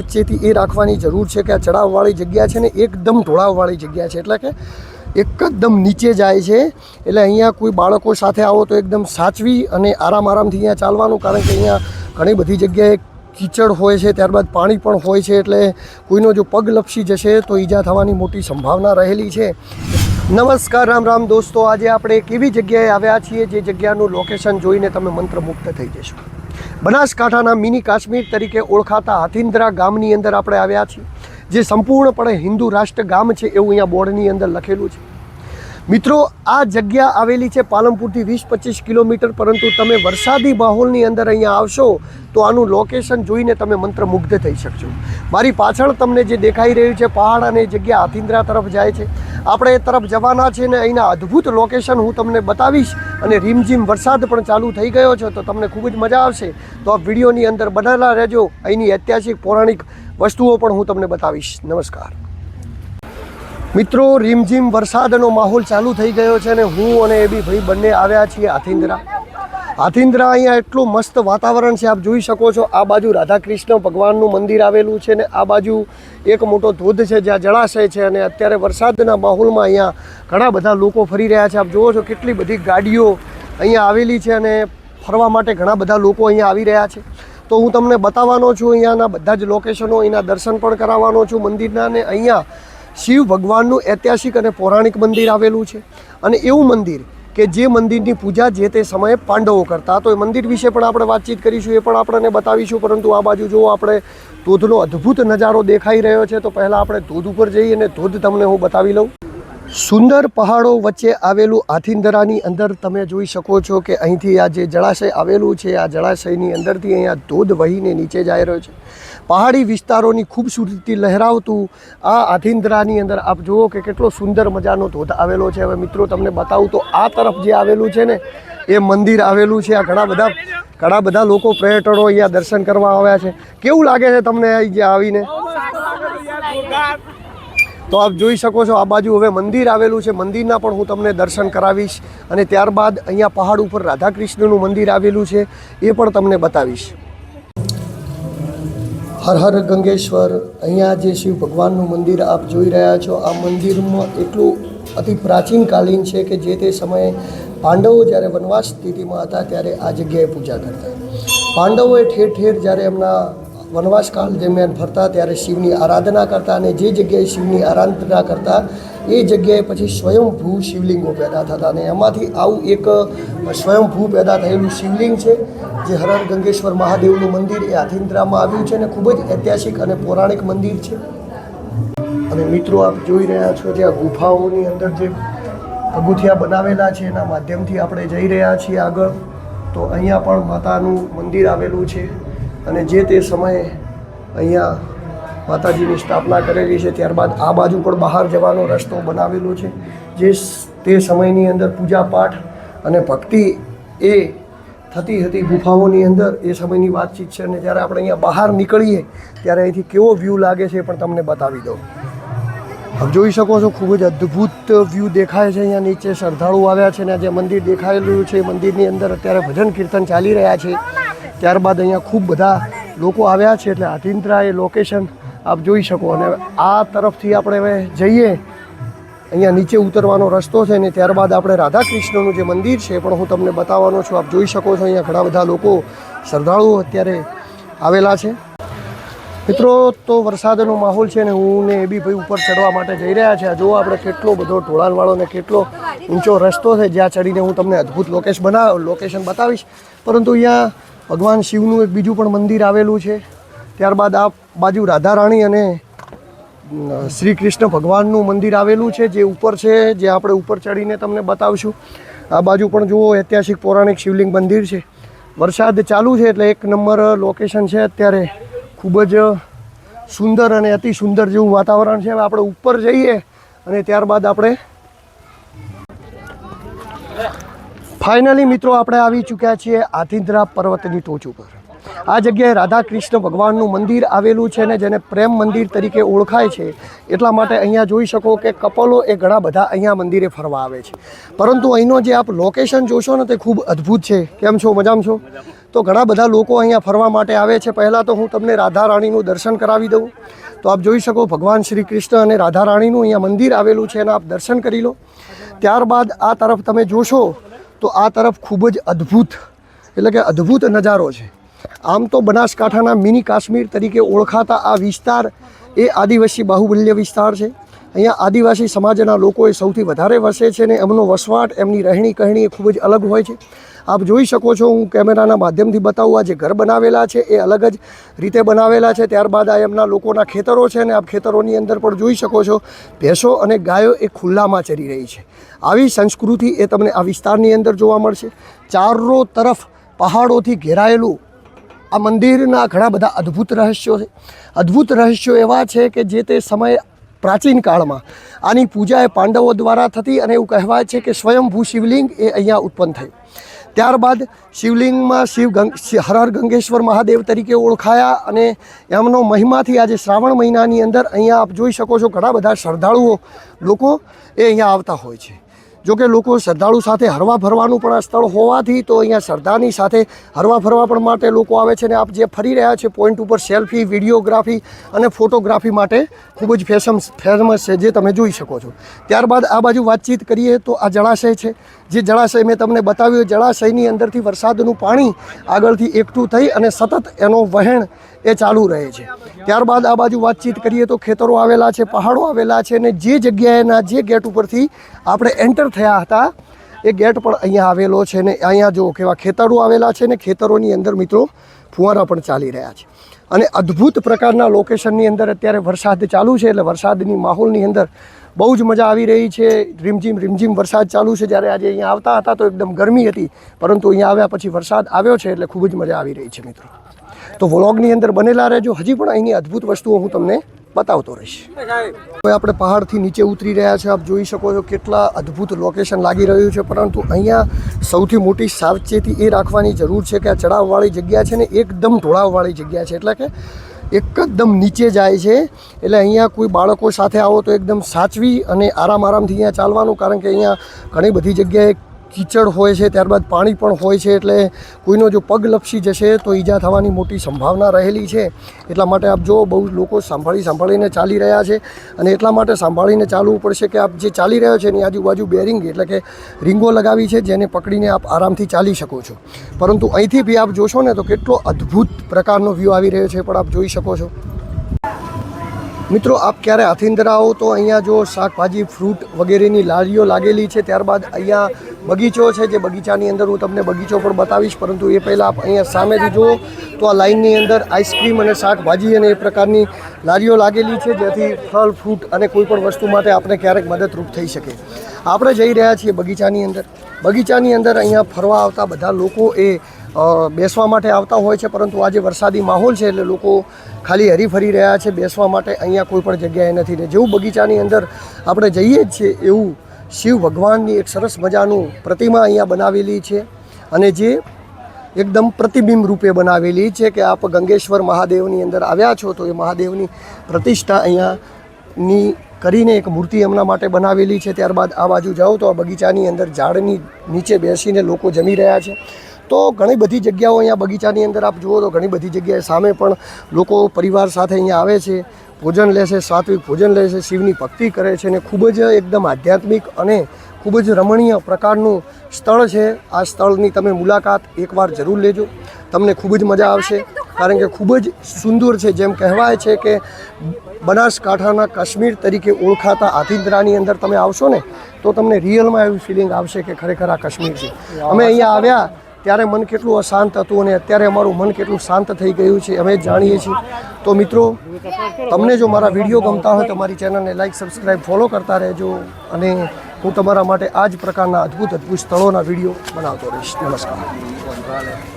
વચ્ચેથી એ રાખવાની જરૂર છે કે આ ચડાવવાળી જગ્યા છે ને એકદમ ઢોળાવવાળી જગ્યા છે, એટલે કે એકદમ નીચે જાય છે. એટલે અહીંયા કોઈ બાળકો સાથે આવો તો એકદમ સાચવી અને આરામથી અહીંયા ચાલવાનું, કારણ કે અહીંયા ઘણી બધી જગ્યાએ કીચડ હોય છે, ત્યારબાદ પાણી પણ હોય છે, એટલે કોઈનો જો પગ લપસી જશે તો ઈજા થવાની મોટી સંભાવના રહેલી છે. નમસ્કાર, રામ રામ દોસ્તો. આજે આપણે એક એવી જગ્યાએ આવ્યા છીએ જે જગ્યાનું લોકેશન જોઈને તમે મંત્રમુગ્ધ થઈ જશો. બનાસકાંઠાના મિની કાશ્મીર તરીકે ઓળખાતા હાથીન્દ્રા ગામની અંદર આપણે આવ્યા છીએ, જે સંપૂર્ણપણે હિન્દુ રાષ્ટ્ર ગામ છે એવું અહીંયા બોર્ડની અંદર લખેલું છે. મિત્રો, આ જગ્યા આવેલી છે પાલનપુરથી 20-25 કિલોમીટર, પરંતુ તમે વરસાદી માહોલની અંદર અહીંયા આવશો તો આનું લોકેશન જોઈને તમે મંત્રમુગ્ધ થઈ શકશો. મારી પાછળ તમને જે દેખાઈ રહ્યું છે પહાડ અને જગ્યા હાથીન્દ્રા તરફ જાય છે. આપણે એ તરફ જવાના છે ને અહીંના અદ્ભુત લોકેશન હું તમને બતાવીશ, અને રીમઝીમ વરસાદ પણ ચાલુ થઈ ગયો છે તો તમને ખૂબ જ મજા આવશે. તો આ વિડીયોની અંદર બનેલા રહેજો. અહીંની ઐતિહાસિક પૌરાણિક વસ્તુઓ પણ હું તમને બતાવીશ. નમસ્કાર મિત્રો, રીમઝીમ વરસાદનો માહોલ ચાલુ થઈ ગયો છે અને હું અને એ બી ભાઈ બંને આવ્યા છીએ હાથીન્દ્રા. અહીંયા એટલું મસ્ત વાતાવરણ છે, આપ જોઈ શકો છો. આ બાજુ રાધા કૃષ્ણ ભગવાનનું મંદિર આવેલું છે ને આ બાજુ એક મોટો ધોધ છે જ્યાં જળાશય છે, અને અત્યારે વરસાદના માહોલમાં અહીંયા ઘણા બધા લોકો ફરી રહ્યા છે. આપ જુઓ છો કેટલી બધી ગાડીઓ અહીંયા આવેલી છે અને ફરવા માટે ઘણા બધા લોકો અહીંયા આવી રહ્યા છે. તો હું તમને બતાવવાનો છું અહીંયાના બધા જ લોકેશનો, અહીંના દર્શન પણ કરાવવાનો છું મંદિરના. અને અહીંયા શિવ ભગવાનનું ઐતિહાસિક અને પૌરાણિક મંદિર આવેલું છે, અને એવું મંદિર કે જે મંદિરની પૂજા જે તે સમયે પાંડવો કરતા. તો એ મંદિર વિશે પણ આપણે વાતચીત કરીશું, એ પણ આપણને બતાવીશું. પરંતુ આ બાજુ જો આપણે ધોધનો અદ્ભુત નજારો દેખાઈ રહ્યો છે, તો પહેલાં આપણે ધોધ ઉપર જઈએ અને ધોધ તમને હું બતાવી લઉં. સુંદર પહાડો વચ્ચે આવેલું હાથીન્દ્રાની અંદર તમે જોઈ શકો છો કે અહીંથી આ જે જળાશય આવેલું છે, આ જળાશયની અંદરથી અહીંયા ધોધ વહીને નીચે જઈ રહ્યો છે. પહાડી વિસ્તારોની ખૂબસૂરતી લહેરાવતું આ હાથીન્દ્રાની અંદર આપ જુઓ કે કેટલો સુંદર મજાનો ધોધ આવેલો છે. હવે મિત્રો તમને બતાવું તો આ તરફ જે આવેલું છે ને એ મંદિર આવેલું છે. આ ઘણા બધા લોકો પર્યટનો અહીંયા દર્શન કરવા આવ્યા છે. કેવું લાગે છે તમને અહીંયા આવીને? તો આપ જોઈ શકો છો આ બાજુ હવે મંદિર આવેલું છે. મંદિરના પણ હું તમને દર્શન કરાવીશ, અને ત્યારબાદ અહીંયા પહાડ ઉપર રાધા કૃષ્ણનું મંદિર આવેલું છે એ પણ તમને બતાવીશ. હર હર ગંગેશ્વર. અહીંયા જે શિવ ભગવાનનું મંદિર આપ જોઈ રહ્યા છો, આ મંદિરમાં એટલું અતિ પ્રાચીન કાલીન છે કે જે તે સમયે પાંડવો જ્યારે વનવાસ સ્થિતિમાં હતા ત્યારે આ જગ્યાએ પૂજા કરતા. પાંડવોએ ઠેર ઠેર જ્યારે એમના વનવાસ કાળ દરમિયાન ફરતા ત્યારે શિવની આરાધના કરતા, અને જે જગ્યાએ શિવની આરાધના કરતા એ જગ્યાએ પછી સ્વયંભૂ શિવલિંગો પેદા થતા, અને એમાંથી આવું એક સ્વયંભૂ પેદા થયેલું શિવલિંગ છે જે હર હર ગંગેશ્વર મહાદેવનું મંદિર એ હાથીન્દ્રામાં આવ્યું છે, અને ખૂબ જ ઐતિહાસિક અને પૌરાણિક મંદિર છે. અને મિત્રો આપ જોઈ રહ્યા છો જે આ ગુફાઓની અંદર જે પગથિયા બનાવેલા છે એના માધ્યમથી આપણે જઈ રહ્યા છીએ આગળ. તો અહીંયા પણ માતાનું મંદિર આવેલું છે, અને જે તે સમયે અહીંયા માતાજીની સ્થાપના કરેલી છે. ત્યારબાદ આ બાજુ પણ બહાર જવાનો રસ્તો બનાવેલો છે, જે તે સમયની અંદર પૂજાપાઠ અને ભક્તિ એ થતી હતી ગુફાઓની અંદર. એ સમયની વાતચીત છે, અને જ્યારે આપણે અહીંયા બહાર નીકળીએ ત્યારે અહીંથી કેવો વ્યૂ લાગે છે એ પણ તમને બતાવી દઉં. આપ જોઈ શકો છો ખૂબ જ અદ્ભુત વ્યૂ દેખાય છે. અહીંયા નીચે શ્રદ્ધાળુ આવ્યા છે, અને જે મંદિર દેખાયેલું છે મંદિરની અંદર અત્યારે ભજન કીર્તન ચાલી રહ્યા છે. ત્યારબાદ અહીંયા ખૂબ બધા લોકો આવ્યા છે, એટલે હાથીન્દ્રા એ લોકેશન આપ જોઈ શકો. અને આ તરફથી આપણે હવે જઈએ, અહીંયા નીચે ઉતરવાનો રસ્તો છે, ને ત્યારબાદ આપણે રાધા કૃષ્ણનું જે મંદિર છે એ પણ હું તમને બતાવવાનો છું. આપ જોઈ શકો છો અહીંયા ઘણા બધા લોકો શ્રદ્ધાળુઓ અત્યારે આવેલા છે. મિત્રો, તો વરસાદનો માહોલ છે ને હું ને એ બી ભાઈ ઉપર ચડવા માટે જઈ રહ્યા છે. જો આપણે કેટલો બધો ઢોળાણવાળો ને કેટલો ઊંચો રસ્તો છે જ્યાં ચડીને હું તમને અદ્ભુત લોકેશન બતાવીશ. પરંતુ અહીંયા ભગવાન શિવનું એક બીજું પણ મંદિર આવેલું છે. ત્યારબાદ આ બાજુ રાધા રાણી અને શ્રી કૃષ્ણ ભગવાનનું મંદિર આવેલું છે જે ઉપર છે, જે આપણે ઉપર ચડીને તમને બતાવશું. આ બાજુ પણ જુઓ ઐતિહાસિક પૌરાણિક શિવલિંગ મંદિર છે. વરસાદ ચાલુ છે એટલે એક નંબર લોકેશન છે. અત્યારે ખૂબ જ સુંદર અને અતિ સુંદર જેવું વાતાવરણ છે. હવે આપણે ઉપર જઈએ અને ત્યારબાદ આપણે ફાઇનલી મિત્રો આપણે આવી ચૂક્યા છીએ હાથીન્દ્રા પર્વતની ટોચ ઉપર. આ જગ્યાએ રાધા કૃષ્ણ ભગવાનનું મંદિર આવેલું છે ને જેને પ્રેમ મંદિર તરીકે ઓળખાય છે. એટલા માટે અહીંયા જોઈ શકો કે કપલો એ ઘણા બધા અહીંયા મંદિરે ફરવા આવે છે. પરંતુ અહીંનો જે આપ લોકેશન જોશો ને તે ખૂબ અદ્ભુત છે. કેમ છો? મજામાં છો? તો ઘણા બધા લોકો અહીંયા ફરવા માટે આવે છે. પહેલાં તો હું તમને રાધા રાણીનું દર્શન કરાવી દઉં. તો આપ જોઈ શકો ભગવાન શ્રી કૃષ્ણ અને રાધા રાણીનું અહીંયા મંદિર આવેલું છે અને આપ દર્શન કરી લો. ત્યારબાદ આ તરફ તમે જોશો તો આ તરફ ખૂબ જ અદ્ભુત એટલે કે અદ્ભુત નજારો છે. આમ તો બનાસકાંઠાના મિની કાશ્મીર તરીકે ઓળખાતા આ વિસ્તાર એ આદિવાસી બાહુબલ્ય વિસ્તાર છે. અહીંયા આદિવાસી સમાજના લોકો એ સૌથી વધારે વસે છે ને એમનો વસવાટ, એમની રહેણી કહેણી એ ખૂબ જ અલગ હોય છે. આપ જોઈ શકો છો, હું કેમેરાના માધ્યમથી બતાવું, આ જે ઘર બનાવેલા છે એ અલગ જ રીતે બનાવેલા છે. ત્યારબાદ આ એમના લોકોના ખેતરો છે ને આપ ખેતરોની અંદર પણ જોઈ શકો છો ભેંસો અને ગાયો એ ખુલ્લામાં ચરી રહી છે. આવી સંસ્કૃતિ એ તમને આ વિસ્તારની અંદર જોવા મળશે. ચારો તરફ પહાડોથી ઘેરાયેલું આ મંદિરના ઘણા બધા અદ્ભુત રહસ્યો છે. અદ્ભુત રહસ્યો એવા છે કે જે તે સમયે પ્રાચીન કાળમાં આની પૂજા એ પાંડવો દ્વારા થતી અને એવું કહેવાય છે કે સ્વયંભૂ શિવલિંગ એ અહીંયા ઉત્પન્ન થયું. ત્યારબાદ શિવલિંગમાં હર હર ગંગેશ્વર મહાદેવ તરીકે ઓળખાયા અને એમનો મહિમાથી આજે શ્રાવણ મહિનાની અંદર અહીંયા આપ જોઈ શકો છો ઘણા બધા શ્રદ્ધાળુઓ લોકો એ અહીંયા આવતા હોય છે. જોકે લોકો શ્રદ્ધાળુ સાથે હરવા ફરવાનું પણ આ સ્થળ હોવાથી તો અહીંયા શ્રદ્ધાની સાથે હરવા ફરવા પણ માટે લોકો આવે છે. ને આપ જે ફરી રહ્યા છે પોઈન્ટ ઉપર સેલ્ફી, વિડીયોગ્રાફી અને ફોટોગ્રાફી માટે ખૂબ જ ફેમસ છે, જે તમે જોઈ શકો છો. ત્યારબાદ આ બાજુ વાતચીત કરીએ તો આ જળાશય છે. જે જળાશય મેં તમને બતાવ્યું, જળાશયની અંદરથી વરસાદનું પાણી આગળથી એકઠું થઈ અને સતત એનો વહેણ એ ચાલુ રહે છે. ત્યારબાદ આ બાજુ વાતચીત કરીએ તો ખેતરો આવેલા છે, પહાડો આવેલા છે ને જે જગ્યાએના જે ગેટ ઉપરથી આપણે એન્ટર થયા હતા એ ગેટ પણ અહીંયા આવેલો છે. ને અહીંયા જો કેવા ખેતરો આવેલા છે ને ખેતરોની અંદર મિત્રો ફુવારા પણ ચાલી રહ્યા છે. અને અદ્ભુત પ્રકારના લોકેશનની અંદર અત્યારે વરસાદ ચાલુ છે એટલે વરસાદની માહોલની અંદર બહુ જ મજા આવી રહી છે. રીમઝીમ વરસાદ ચાલુ છે. જ્યારે આજે અહીંયા આવતા હતા તો એકદમ ગરમી હતી, પરંતુ અહીંયા આવ્યા પછી વરસાદ આવ્યો છે એટલે ખૂબ જ મજા આવી રહી છે મિત્રો. તો વ્લોગની અંદર બનેલા રહેજો. હજી પણ અહીંની અદ્ભુત વસ્તુઓ હું તમને બતાવતો રહીશ. હવે આપણે પહાડથી નીચે ઉતરી રહ્યા છે. આપ જોઈ શકો છો કેટલા અદ્ભુત લોકેશન લાગી રહ્યું છે. પરંતુ અહીંયા સૌથી મોટી સાવચેતી એ રાખવાની જરૂર છે કે આ ચડાવવાળી જગ્યા છે ને એકદમ ઢોળાવવાળી જગ્યા છે. એટલે કે એકદમ નીચે જાય છે. એટલે અહીંયા કોઈ બાળકો સાથે આવો તો એકદમ સાચવી અને આરામથી અહીંયા ચાલવાનું, કારણ કે અહીંયા ઘણી બધી જગ્યાએ કીચડ હોય છે, ત્યારબાદ પાણી પણ હોય છે. એટલે કોઈનો જો પગ લપસી જશે તો ઈજા થવાની મોટી સંભાવના રહેલી છે. એટલા માટે આપ જો બહુ લોકો સાંભળીને ચાલી રહ્યા છે અને એટલા માટે સાંભળીને ચાલવું પડશે કે આપ જે ચાલી રહ્યો છે એની આજુબાજુ બેરિંગ એટલે કે રીંગો લગાવી છે જેને પકડીને આપ આરામથી ચાલી શકો છો. પરંતુ અહીંથી બી આપ જોશો ને તો કેટલો અદ્ભુત પ્રકારનો વ્યૂ આવી રહ્યો છે પણ આપ જોઈ શકો છો. મિત્રો આપ ક્યારે હાથીંદરા આવો તો અહીંયા જો શાકભાજી, ફ્રૂટ વગેરેની લારીઓ લાગેલી છે. ત્યારબાદ અહીંયા બગીચો છે, જે બગીચાની અંદર હું તમને બગીચો પણ બતાવીશ. પરંતુ એ પહેલાં આપ અહીંયા સામેથી જુઓ તો આ લાઇનની અંદર આઈસ્ક્રીમ અને શાકભાજી અને એ પ્રકારની લારીઓ લાગેલી છે, જેથી ફળ, ફ્રૂટ અને કોઈ પણ વસ્તુ માટે આપણે ક્યારેક મદદરૂપ થઈ શકે. આપણે જઈ રહ્યા છીએ બગીચાની અંદર. બગીચાની અંદર અહીંયા ફરવા આવતા બધા લોકો એ બેસવા માટે આવતા હોય છે, પરંતુ આજે વરસાદી માહોલ છે એટલે લોકો ખાલી હરીફરી રહ્યા છે. બેસવા માટે અહીંયા કોઈ પણ જગ્યાએ નથી. ને જેવું બગીચાની અંદર આપણે જઈએ જ છીએ એવું શિવ ભગવાનની એક સરસ મજાનું પ્રતિમા અહીંયા બનાવેલી છે અને જે એકદમ પ્રતિબિંબ રૂપે બનાવેલી છે કે આપ ગંગેશ્વર મહાદેવની અંદર આવ્યા છો તો એ મહાદેવની પ્રતિષ્ઠા અહીંયાની કરીને એક મૂર્તિ એમના માટે બનાવેલી છે. ત્યારબાદ આ બાજુ જાઓ તો આ બગીચાની અંદર ઝાડની નીચે બેસીને લોકો જમી રહ્યા છે. તો ઘણી બધી જગ્યાઓ અહીંયા બગીચાની અંદર આપ જુઓ તો ઘણી બધી જગ્યાએ સામે પણ લોકો પરિવાર સાથે અહીંયા આવે છે, ભોજન લે છે, સાત્વિક ભોજન લે છે, શિવની ભક્તિ કરે છે અને ખૂબ જ એકદમ આધ્યાત્મિક અને ખૂબ જ રમણીય પ્રકારનું સ્થળ છે. આ સ્થળની તમે મુલાકાત એકવાર જરૂર લેજો, તમને ખૂબ જ મજા આવશે. કારણ કે ખૂબ જ સુંદર છે. જેમ કહેવાય છે કે બનાસકાંઠાના કાશ્મીર તરીકે ઓળખાતા હાથીદરાની અંદર તમે આવશો ને તો તમને રિયલમાં એવું ફિલિંગ આવશે કે ખરેખર આ કાશ્મીર છે. અમે અહીંયા આવ્યા ત્યારે મન કેટલું અશાંત હતું અને અત્યારે અમારું મન કેટલું શાંત થઈ ગયું છે અમે જાણીએ છીએ. તો મિત્રો, તમને જો મારા વિડીયો ગમતા હોય તો મારી ચેનલને લાઈક, સબસ્ક્રાઈબ, ફોલો કરતા રહેજો અને હું તમારા માટે આ જ પ્રકારના અદ્ભુત સ્થળોના વિડીયો બનાવતો રહીશ. નમસ્કાર.